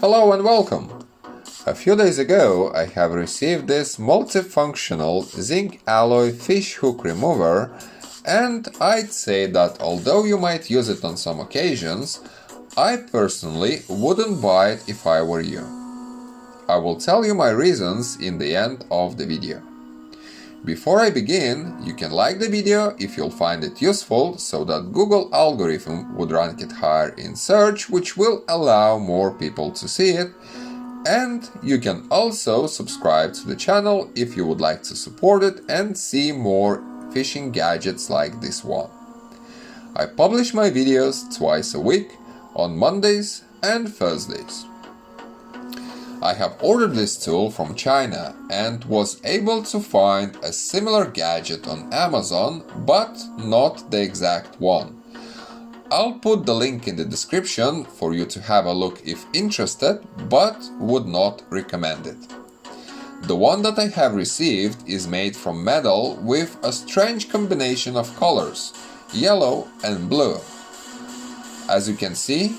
Hello and welcome! A few days ago I have received this multifunctional zinc alloy fish hook remover, and I'd say that although you might use it on some occasions, I personally wouldn't buy it if I were you. I will tell you my reasons in the end of the video. Before I begin, you can like the video if you'll find it useful, so that Google algorithm would rank it higher in search, which will allow more people to see it. And you can also subscribe to the channel if you would like to support it and see more fishing gadgets like this one. I publish my videos twice a week, on Mondays and Thursdays. I have ordered this tool from China and was able to find a similar gadget on Amazon, but not the exact one. I'll put the link in the description for you to have a look if interested, but would not recommend it. The one that I have received is made from metal with a strange combination of colors, yellow and blue. As you can see,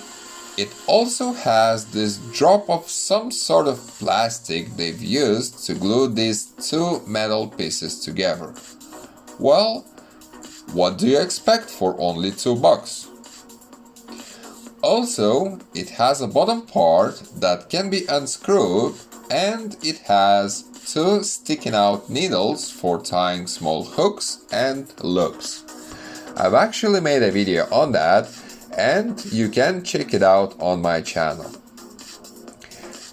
it also has this drop of some sort of plastic they've used to glue these two metal pieces together. Well, what do you expect for only $2? Also, it has a bottom part that can be unscrewed, and it has two sticking out needles for tying small hooks and loops. I've actually made a video on that, and you can check it out on my channel.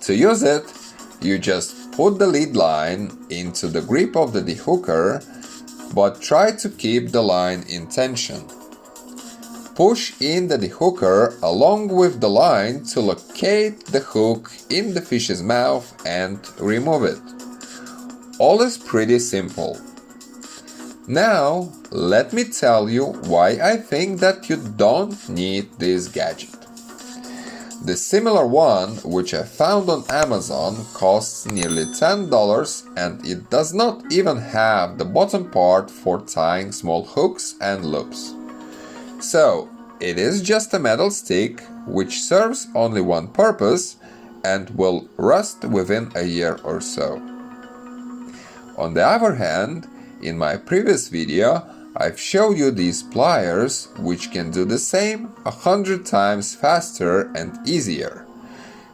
To use it, you just put the lead line into the grip of the dehooker, but try to keep the line in tension. Push in the dehooker along with the line to locate the hook in the fish's mouth and remove it. All is pretty simple. Now, let me tell you why I think that you don't need this gadget. The similar one, which I found on Amazon, costs nearly $10 and it does not even have the bottom part for tying small hooks and loops. So, it is just a metal stick which serves only one purpose and will rust within a year or so. On the other hand, in my previous video, I've showed you these pliers, which can do the same 100 times faster and easier.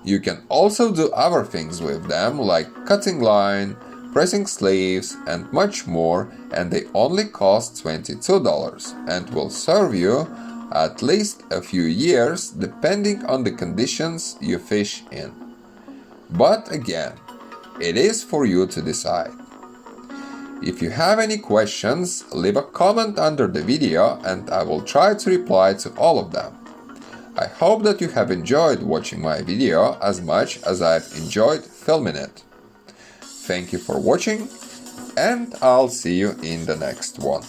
You can also do other things with them, like cutting line, pressing sleeves, and much more, and they only cost $22 and will serve you at least a few years, depending on the conditions you fish in. But again, it is for you to decide. If you have any questions, leave a comment under the video and I will try to reply to all of them. I hope that you have enjoyed watching my video as much as I've enjoyed filming it. Thank you for watching, and I'll see you in the next one.